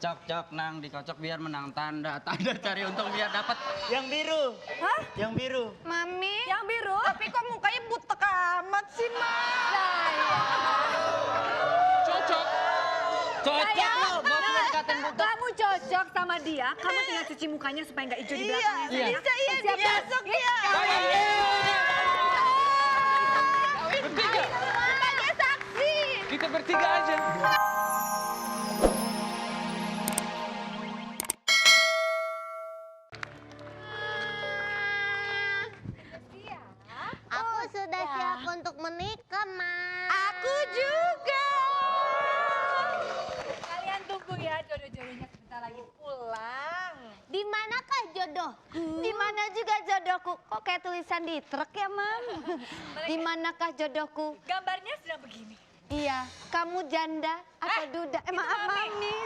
Cok nang dikocok biar menang tanda cari untung biar dapat. Yang biru. Hah? Yang biru. Mami? Yang biru? Tapi kok mukanya butek amat sih, Mak? Cocok lo, bos lu dikatain butek. Kamu cocok sama dia, kamu tinggal cuci mukanya supaya nggak hijau di belakangnya. Iya, bisa iya, besok ya. Bertiga. Sebagai saksi. Kita bertiga aja. Aku sudah siap untuk menikah, Ma. Aku juga. Kalian tunggu ya, jodoh-jodohnya sebentar lagi pulang. Di manakah jodohku? Di mana juga jodohku? Kok kayak tulisan di truk ya, Mam? Di manakah jodohku? Gambarnya sedang begini. Iya, kamu janda atau duda? Maaf, Mami.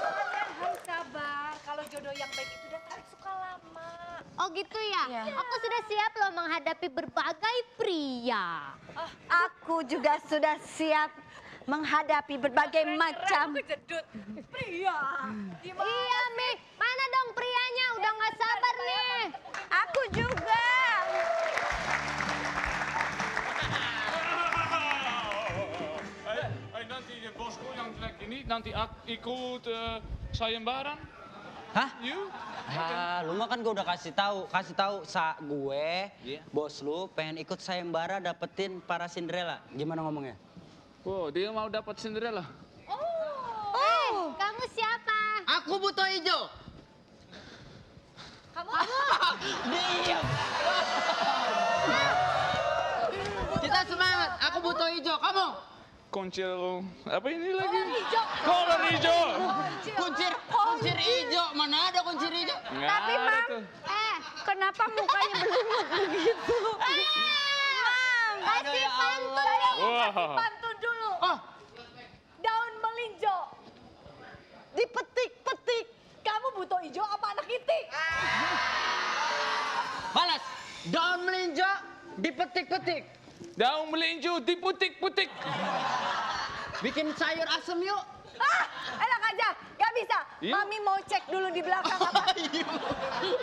Kalian harus sabar. Kalau jodoh yang baik itu udah tarik suka lama. Oh gitu ya? Iya. Aku sudah siap loh menghadapi berbagai pria. Aku juga sudah siap menghadapi berbagai macam. Kejedut. Pria. Gimana? Iya, Mi. Mana dong prianya? Udah gak sabar nih. Aku juga. Nanti bosku yang jelek ini nanti ikut sayembaran. Hah? You? Lu mah kan gue udah kasih tahu gue, bos lu pengen ikut sayembara dapetin para Cinderella. Gimana ngomongnya? Wow, dia mau dapat Cinderella. Kamu siapa? Aku butuh hijau. Kamu? Diam. Kita semangat. Aku butuh hijau. Kamu? Kuncir apa ini lagi? Hijau. Kolor hijau. Kuncir hijau. Mana ada kuncir hijau? Nggak Tapi, ada Mam, tuh. Kenapa mukanya berlumut begitu? Kasih ya pantun Allah. dong. Wah. Pantun dulu. Oh, Daun melinjo. Dipetik-petik. Kamu butuh hijau apa anak itik? balas. Daun melinjo dipetik-petik. Daun melinjo diputik-putik. Bikin sayur asem yuk. Enak aja, gak bisa. Iya. Mami mau cek dulu di belakang apa.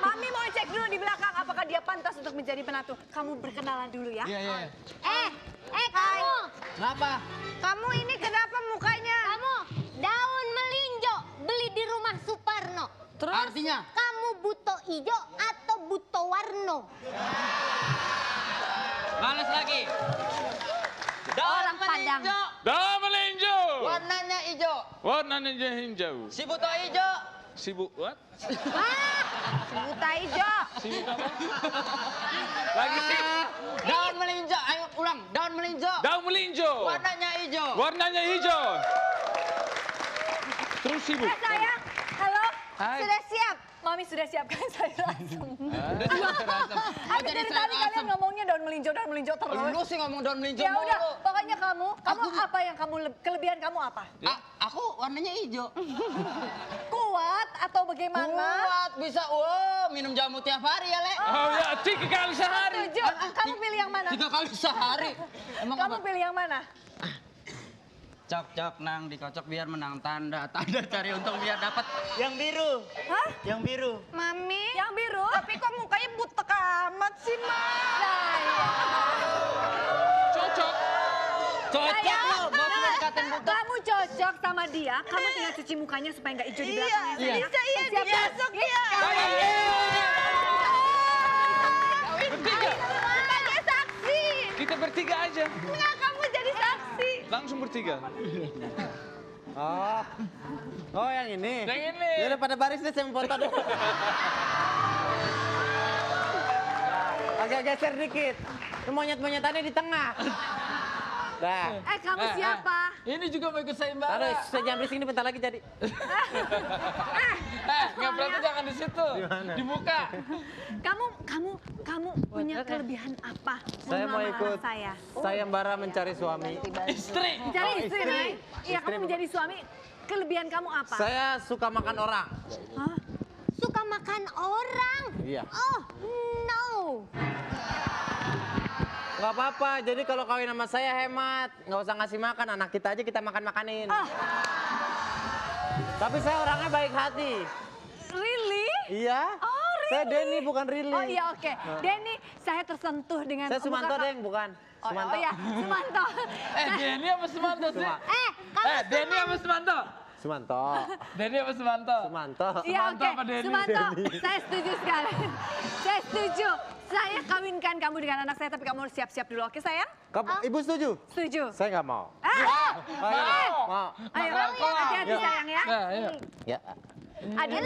Mami mau cek dulu di belakang apakah dia pantas untuk menjadi penatu. Kamu berkenalan dulu ya. Iya. Kamu. Kenapa? Kamu ini kenapa mukanya? Kamu daun melinjo beli di rumah Suparno. Terus? Artinya? Kamu buto ijo atau buto warno? Balas lagi. Daun Orang Padang. melinjo. Daun melinjo. Warnanya hijau. Warnanya hijau. Si butuh hijau. Sibuk what? Buta hijau. Sibuk apa? Lagi sibuk. Daun melinjo. Ayo ulang. Daun melinjo. Daun melinjo. Warnanya hijau. Warnanya hijau. Terus sibuk. Sayang, halo. Hai. Sudah siap? Mami sudah siapkan sayur asem. Habis dari Jadi tadi sayur kalian asem. ngomongnya daun melinjo terus. Lu sih ngomong daun melinjo Ya udah, mulu. pokoknya kamu apa yang kamu kelebihan kamu apa? Aku warnanya hijau. Kuat atau bagaimana? Kuat bisa. Minum jamu tiap hari ya, Le. Oh ya, 3 kali sehari. Setuju. Kamu pilih yang mana? 3 kali sehari. Emang Kamu apa? pilih yang mana? Cok nang dikocok biar menang tanda cari untung biar dapat. Yang biru. Hah? Yang biru. Mami? Yang biru? Tapi kok mukanya butek amat sih, Mak? Cocok. Cocok lo, bos lu dikatain butek. Kamu cocok sama dia, kamu tinggal cuci mukanya supaya nggak hijau di belakangnya. Iya. Bisa iya, Siap, besok ya. Bertiga. Sebagai saksi. Kita bertiga aja. Enggak, kamu jadi saksi. Langsung bertiga. Oh yang ini. Yang ini. Ya udah pada baris deh, saya mau foto deh. Agak geser dikit. Itu monyet-monyetannya di tengah. Dah. Kamu siapa? Ini juga mau ikut sayembara. Taruh, saya jangan berisik ini bentar lagi jadi. Nggak berarti jangan di situ. Di muka. Kamu punya kelebihan apa? Saya mau melamar ikut saya. sayembara mencari suami. Istri. Cari istri, istri. Nay. Iya, kamu menjadi suami. Kelebihan kamu apa? Saya suka makan orang. Hah? Suka makan orang? Iya. Oh, no. Gak apa-apa, jadi kalau kawin sama saya hemat. Nggak usah ngasih makan, anak kita aja kita makan-makanin. Tapi saya orangnya baik hati. Really? Iya. Oh, really? Saya Denny bukan Rilly. Oh iya, oke. Denny, saya tersentuh dengan Saya Sumanto, muka- Deng, bukan. Oh, Sumanto. oh iya, Sumanto. Denny apa Sumanto sih? Kalau Denny apa Sumanto? Sumanto. Denny apa Sumanto? Sumanto. Iya, Sumanto oke. apa Denny? Sumanto, saya setuju sekali. Saya setuju. Saya kawinkan kamu dengan anak saya, tapi kamu harus siap-siap dulu, oke sayang? Ibu setuju? Setuju. Saya nggak mau. Mau. Ayo, Mau. hati-hati sayang ya. Nah, ayo. Ya. Adil.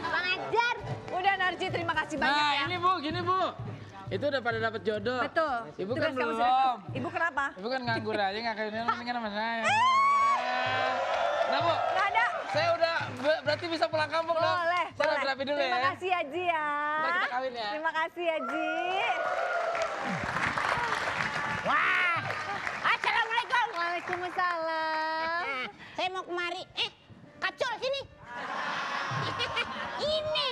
pengajar. Udah Narji, terima kasih banyak Nah, ya. ini Bu, gini Bu. Itu udah pada dapat jodoh. Betul. Ibu Tugas kan kamu belum. sudah- Ibu kenapa? Ibu kan nganggur aja, nggak kawinnya mendingan sama saya. Nah Bu, Nggak ada. saya udah berarti bisa pulang kampung dong. Boleh, Saya boleh. rapi dulu Terima ya. kasih ya, Ji ya. Ntar kita kawin ya. Terima kasih ya, Ji. Wah, assalamualaikum. Waalaikumsalam. Saya mau kemari. Kacol sini. Ini,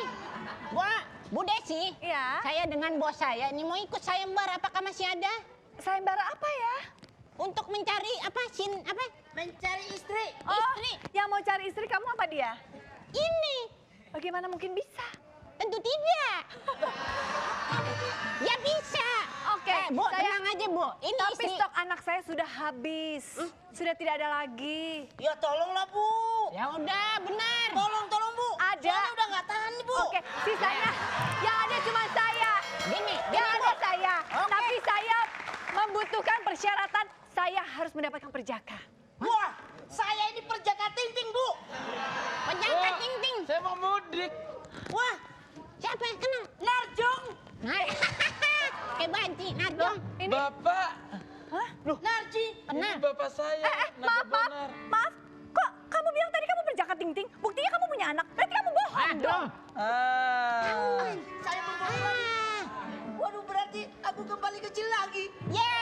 Bu Desi. Iya. Saya dengan bos saya ini mau ikut sayembara. Apakah masih ada? Sayembara apa ya? Untuk mencari Mencari istri. Oh, Istri. yang mau cari istri kamu apa dia? Ini Bagaimana mungkin bisa? tentu tidak. Ya bisa. Oke, Bu, saya- tenang aja Bu. Ini Tapi istri. stok anak saya sudah habis. Sudah tidak ada lagi. Ya tolonglah Bu. Ya udah, benar. Tolong Bu. Ada. Soalnya udah nggak tahan nih Bu. Oke, sisanya yang ada cuma saya. Gini, Yang ada Bu. saya. Oke. Tapi saya membutuhkan persyaratan saya harus mendapatkan perjaka. Wah, saya ini perjaka ting-ting Bu. Perjaka Wah, ting-ting. Saya mau mudik. Wah, siapa yang kenal? Narjong. Kayak banci, Narjong. Ini Bapak, Narji. ini bapak saya. maaf, Naga Bonar. maaf. Kok kamu bilang tadi kamu perjaka ting-ting? Buktinya kamu punya anak. Berarti kamu bohong dong. Saya berbohong. Waduh, berarti aku kembali kecil lagi. Ya.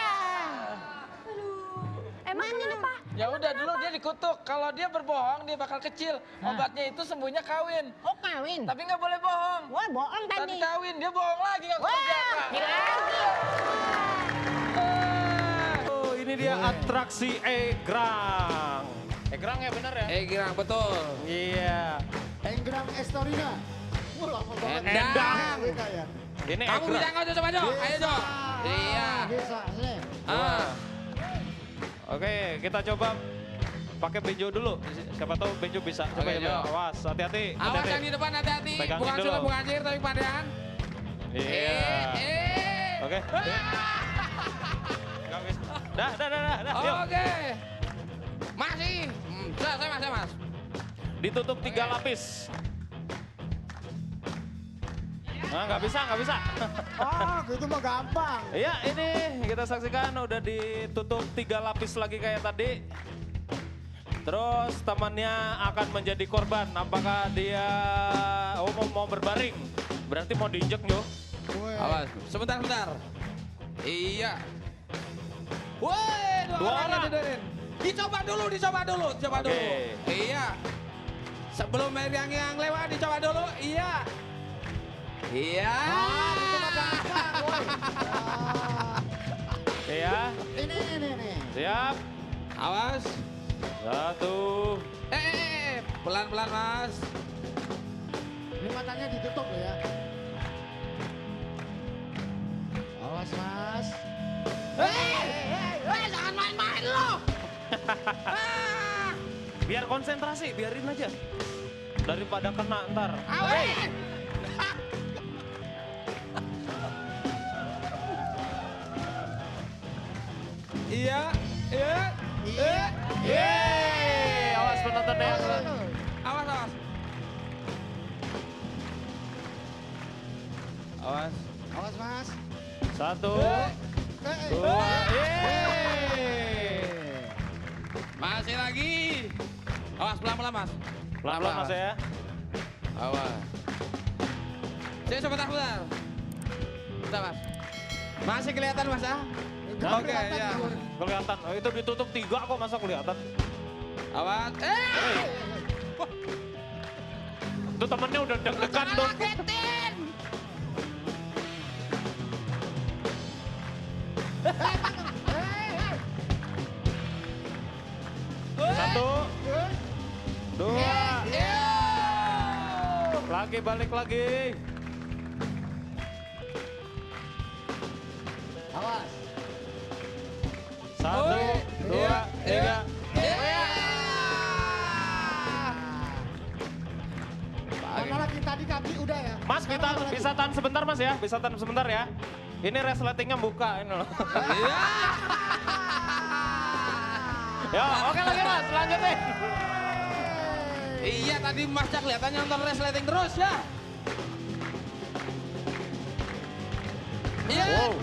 Emang kenapa? Ya udah dulu dia dikutuk. Kalau dia berbohong dia bakal kecil. Obatnya itu sembuhnya kawin. Oh, kawin. Tapi nggak boleh bohong. Wah, bohong Tadi tadi. kawin dia bohong lagi nggak kerja. Lagi. Oh, ini dia atraksi Egrang. Egrang ya bener ya? Girang betul. Iya. Enggrang Estorina. Wah, lama banget. Endang. WK ya. Ini Kamu bisa Egrang. nggak coba Jo? Ayo Jo. Iya. Bisa, sini. Oke, kita coba pakai benjo dulu. Siapa tahu benjo bisa. Coba Oke, ya, Jo. awas, hati-hati. Awas yang hati-hati. di depan hati-hati. Pegangin Bukan dulu. sulap, bukan anjir, tapi pandangan. Iya. Oke. Nggak bisa. Dah, yuk. Oke. Masih. Saya mas. Ditutup 3 lapis. Nah, nggak bisa. Ah, gitu mah gampang. Iya, ini kita saksikan udah ditutup 3 lapis lagi kayak tadi. Terus temannya akan menjadi korban. Apakah dia mau berbaring? Berarti mau diinjek, Jo. Woi. Awas. Sebentar. Iya. Woi, Dua orang. Dicoba dulu. Oke. Iya. Sebelum yang lewat dicoba dulu. Iya. Iya. Ah, gitu mah gampang, woi. Ah, Iya, ini. siap. Awas. 1. Pelan-pelan mas. Ini matanya ditutup loh ya. Awas, Mas. Jangan main-main lo. Biar konsentrasi, biarin aja. Daripada kena ntar. Awas. Iya. Yeay, awas penontonnya. Awas. Awas. Awas, Mas. 1, Eh, 2, yeay. Masih lagi. Awas pelan-pelan mas. Pelan-pelan mas ya. Awas. Saya sebentar. Bentar mas. Masih kelihatan mas ya? Oke ya. Kelihatan. Oh, itu ditutup 3 kok, masa kelihatan. Awas. Itu temennya udah deg-degan tuh. balik lagi. Awas. 1, 2, 3. Mana lagi tadi kaki udah ya? Mas, kita bisa tahan sebentar Mas ya, bisa tahan sebentar ya. Ini resletingnya buka ini loh. Ya, oke lagi Mas, lanjutin. Iya tadi Mas Cak kelihatannya nonton resleting terus ya. Iya. Wow.